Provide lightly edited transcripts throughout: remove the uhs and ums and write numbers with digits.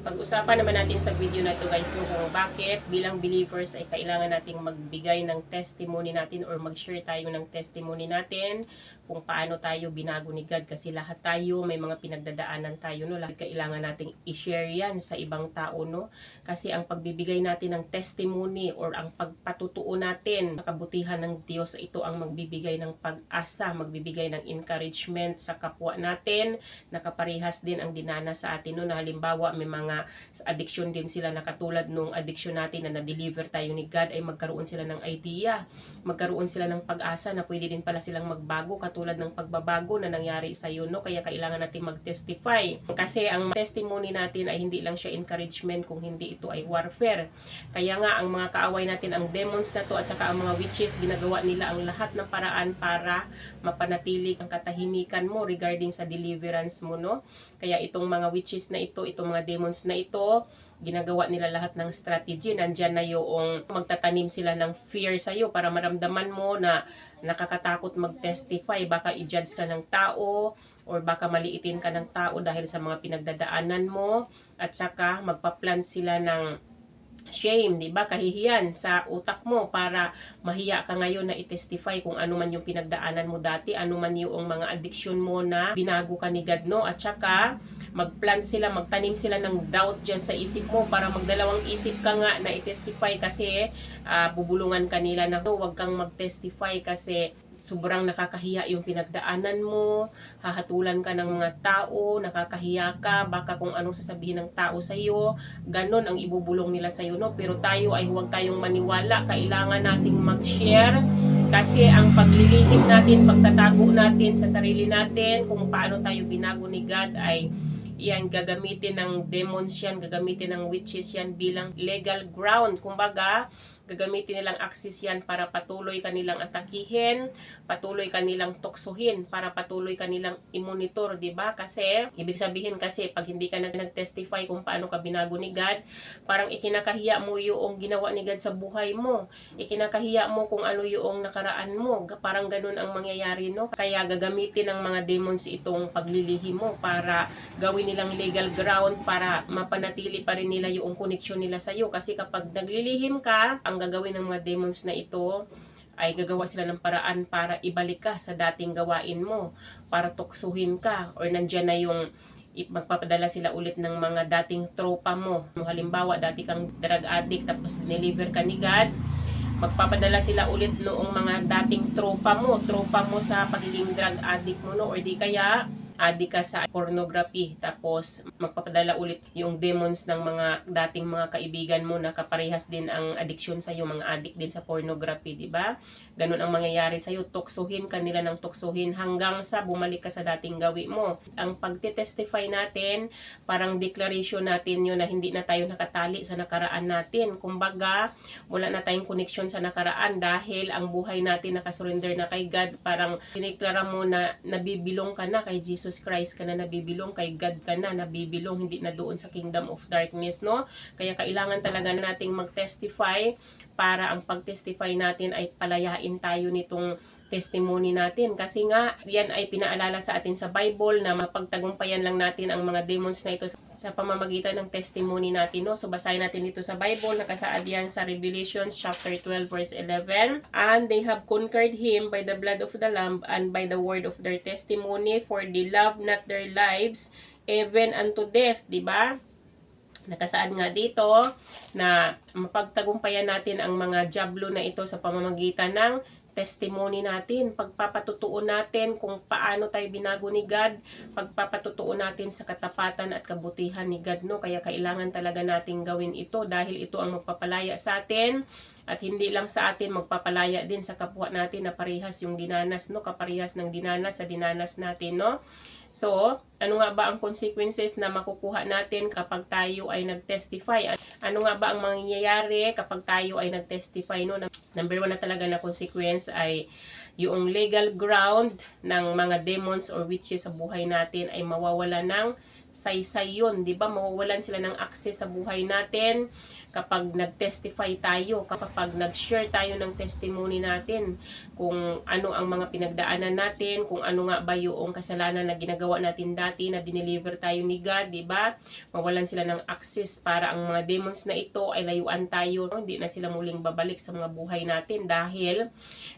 Pag-usapan naman natin sa video na to guys no, kung bakit bilang believers ay kailangan nating magbigay ng testimony natin or mag-share tayo ng testimony natin kung paano tayo binago ni God, kasi lahat tayo may mga pinagdadaanan tayo no, lahat kailangan nating i-share yan sa ibang tao no, kasi ang pagbibigay natin ng testimony or ang pagpatutuo natin sa kabutihan ng Diyos, ito ang magbibigay ng pag-asa, magbibigay ng encouragement sa kapwa natin, nakaparehas din ang dinana sa atin no, na halimbawa may mga addiction din sila na katulad nung addiction natin na na-deliver tayo ni God, ay magkaroon sila ng idea, magkaroon sila ng pag-asa na pwede din pala silang magbago katulad ng pagbabago na nangyari sa iyo no, kaya kailangan natin mag-testify kasi ang testimony natin ay hindi lang siya encouragement kung hindi ito ay warfare. Kaya nga ang mga kaaway natin, ang demons na to at saka ang mga witches, ginagawa nila ang lahat ng paraan para mapanatili ang katahimikan mo regarding sa deliverance mo no. Kaya itong mga witches na ito, itong mga demons na ito, ginagawa nila lahat ng strategy. Nandyan na yung magtatanim sila ng fear sa'yo para maramdaman mo na nakakatakot mag-testify. Baka i-judge ka ng tao or baka maliitin ka ng tao dahil sa mga pinagdadaanan mo. At saka magpa-plan sila ng shame, di ba? Kahihiyan sa utak mo para mahiya ka ngayon na i-testify kung ano man yung pinagdaanan mo dati, ano man yung mga addiction mo na binago ka ni God, no? At saka magplan sila, magtanim sila ng doubt dyan sa isip mo para magdalawang isip ka nga na i-testify kasi bubulungan kanila na huwag kang mag-testify kasi sobrang nakakahiya yung pinagdaanan mo, hahatulan ka ng mga tao, nakakahiya ka, baka kung anong sasabihin ng tao sa iyo, ganon ang ibubulong nila sa iyo no. Pero tayo ay huwag tayong maniwala, kailangan nating mag-share kasi ang paglilihim natin, pagtatago natin sa sarili natin kung paano tayo binago ni God ay yan, gagamitin ng demons yan, gagamitin ng witches yan bilang legal ground. Kumbaga, gagamitin nilang access yan para patuloy kanilang atakihin, patuloy kanilang tuksuhin, para patuloy kanilang i-monitor, di ba? Kasi, ibig sabihin kasi, pag hindi ka nag-testify kung paano ka binago ni God, parang ikinakahiya mo yung ginawa ni God sa buhay mo. Ikinakahiya mo kung ano yung nakaraan mo. Parang ganun ang mangyayari, no? Kaya gagamitin ng mga demons itong paglilihim mo para gawin nilang legal ground para mapanatili pa rin nila yung koneksyon nila sa iyo. Kasi kapag naglilihim ka, ang gagawin ng mga demons na ito ay gagawa sila ng paraan para ibalik ka sa dating gawain mo, para tuksuhin ka, or nandyan na yung magpapadala sila ulit ng mga dating tropa mo. Halimbawa, dati kang drug addict tapos deliver ka ni God, magpapadala sila ulit noong mga dating tropa mo sa pagiging drug addict mo no, or di kaya addict ka sa pornography, tapos magpapadala ulit yung demons ng mga dating mga kaibigan mo na kaparehas din ang addiction sa iyo, mga addict din sa pornography, di ba? Ganun ang mangyayari sa iyo, tuksuhin kanila ng tuksuhin hanggang sa bumalik ka sa dating gawi mo. Ang pagte-testify natin, parang declaration natin yun na hindi na tayo nakatali sa nakaraan natin. Kumbaga, wala na tayong connection sa nakaraan dahil ang buhay natin nakasurrender na kay God. Parang diniklara mo na nabibilong ka na kay Jesus Christ, ka na nabibilong kay God, ka na nabibilong, hindi na doon sa kingdom of darkness no. Kaya kailangan talaga nating mag-testify para ang pag-testify natin ay palayain tayo nitong testimony natin, kasi nga yan ay pinaalala sa atin sa Bible na mapagtagumpayan lang natin ang mga demons na ito sa pamamagitan ng testimony natin no. So basahin natin dito sa Bible, nakasaad yan sa Revelation chapter 12 verse 11, and they have conquered him by the blood of the Lamb and by the word of their testimony, for they love not their lives even unto death, di ba? Nakasaad nga dito na mapagtagumpayan natin ang mga diablo na ito sa pamamagitan ng testimony natin, pagpapatutuo natin kung paano tayo binago ni God, pagpapatutuo natin sa katapatan at kabutihan ni God no. Kaya kailangan talaga nating gawin ito dahil ito ang magpapalaya sa atin, at hindi lang sa atin, magpapalaya din sa kapwa natin na parehas yung dinanas no, kaparehas ng dinanas sa dinanas natin no. So, ano nga ba ang consequences na makukuha natin kapag tayo ay nag-testify? Ano nga ba ang mangyayari kapag tayo ay nag-testify? No? Number 1 na talaga na consequence ay yung legal ground ng mga demons or witches sa buhay natin ay mawawala ng saysay yun, di ba? Mawawalan sila ng access sa buhay natin kapag nag-testify tayo, kapag nag-share tayo ng testimony natin, kung ano ang mga pinagdaanan natin, kung ano nga ba yung kasalanan na ginagawa natin dati na dineliver tayo ni God, di ba? Mawalan sila ng access para ang mga demons na ito ay layuan tayo, no? Hindi na sila muling babalik sa mga buhay natin dahil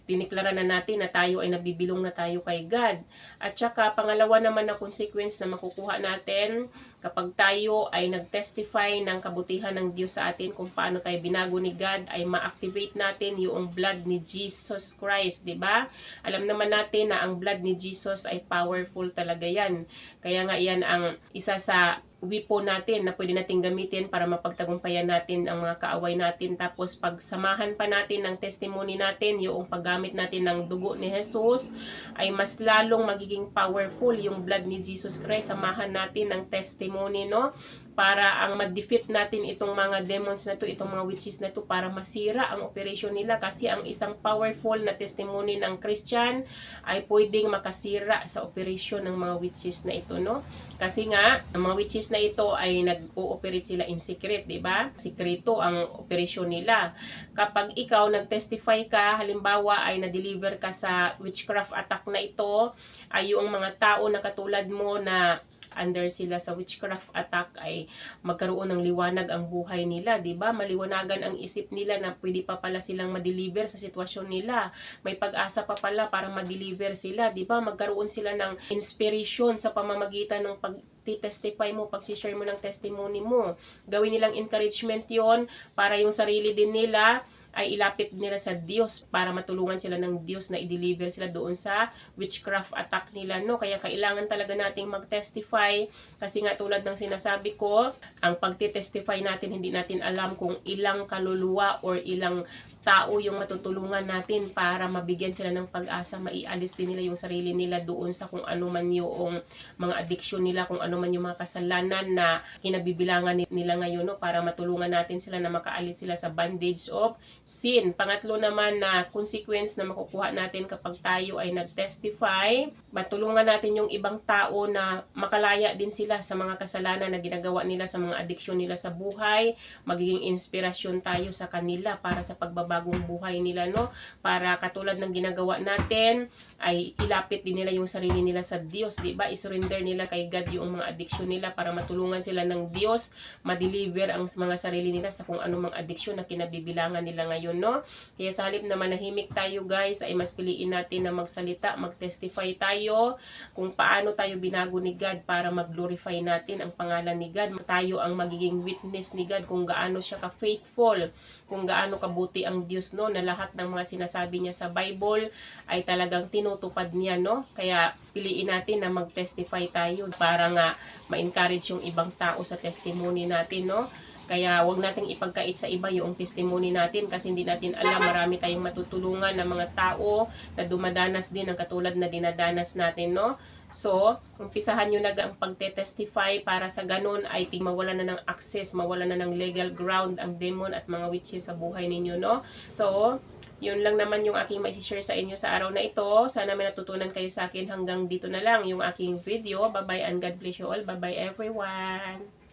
diniklara na natin na tayo ay nabibilong na tayo kay God. At saka pangalawa naman na consequence na makukuha natin kapag tayo ay nag-testify ng kabutihan ng Diyos sa atin, kung paano tayo binago ni God, ay ma-activate natin yung blood ni Jesus Christ, di ba? Alam naman natin na ang blood ni Jesus ay powerful talaga yan. Kaya nga yan ang isa sa weapon natin na pwede natin gamitin para mapagtagumpayan natin ang mga kaaway natin. Tapos pagsamahan pa natin ng testimony natin, yung paggamit natin ng dugo ni Jesus, ay mas lalong magiging powerful yung blood ni Jesus Christ. Samahan natin ng testimony, no? Para ang ma-defeat natin itong mga demons na to, itong mga witches na to, para masira ang operation nila. Kasi ang isang powerful na testimony ng Christian ay pwedeng makasira sa operation ng mga witches na ito, no? Kasi nga, ang mga witches na ito ay nag-ooperate sila in secret, di ba? Sikreto ang operation nila. Kapag ikaw nag-testify ka, halimbawa ay na-deliver ka sa witchcraft attack na ito, ay yung mga tao na katulad mo na under sila sa witchcraft attack ay magkaroon ng liwanag ang buhay nila, 'di ba? Maliwanagan ang isip nila na pwede pa pala silang ma-deliver sa sitwasyon nila. May pag-asa pa pala para ma-deliver sila, 'di ba? Magkaroon sila ng inspiration sa pamamagitan ng pag-testify mo, pag-share mo ng testimony mo. Gawin nilang encouragement 'yon para yung sarili din nila ay ilapit nila sa Diyos para matulungan sila ng Diyos na i-deliver sila doon sa witchcraft attack nila, no? Kaya kailangan talaga nating mag-testify kasi nga tulad ng sinasabi ko, ang pagti-testify natin, hindi natin alam kung ilang kaluluwa or ilang tao yung matutulungan natin para mabigyan sila ng pag-asa, maialis din nila yung sarili nila doon sa kung ano man yung mga addiction nila, kung ano man yung mga kasalanan na kinabibilangan nila ngayon, no? Para matulungan natin sila na makaalis sila sa bondage of sin. Pangatlo naman na consequence na makukuha natin kapag tayo ay nag-testify, matulungan natin yung ibang tao na makalaya din sila sa mga kasalanan na ginagawa nila, sa mga addiction nila sa buhay. Magiging inspirasyon tayo sa kanila para sa pagbabagong buhay nila, no? Para katulad ng ginagawa natin, ay ilapit din nila yung sarili nila sa Diyos, di ba? I-surrender nila kay God yung mga addiction nila para matulungan sila ng Diyos, ma-deliver ang mga sarili nila sa kung anumang addiction na kinabibilangan nila ngayon, no? Kaya sa halip na manahimik tayo, guys, ay mas piliin natin na magsalita, mag-testify tayo kung paano tayo binago ni God para mag-glorify natin ang pangalan ni God. Tayo ang magiging witness ni God kung gaano siya ka-faithful, kung gaano kabuti ang Diyos, no? Na lahat ng mga sinasabi niya sa Bible ay talagang tinutupad niya, no? Kaya piliin natin na mag-testify tayo para nga ma-encourage yung ibang tao sa testimony natin, no? Kaya wag nating ipagkait sa iba yung testimony natin kasi hindi natin alam, marami tayong matutulungan ng mga tao na dumadanas din ng katulad na dinadanas natin, no? So, umpisahan nyo na ang pagte-testify para sa ganun ay mawala na ng access, mawala na ng legal ground ang demon at mga witches sa buhay ninyo, no? So, yun lang naman yung aking mai-share sa inyo sa araw na ito. Sana may natutunan kayo sa akin. Hanggang dito na lang yung aking video. Bye-bye and God bless you all. Bye-bye everyone.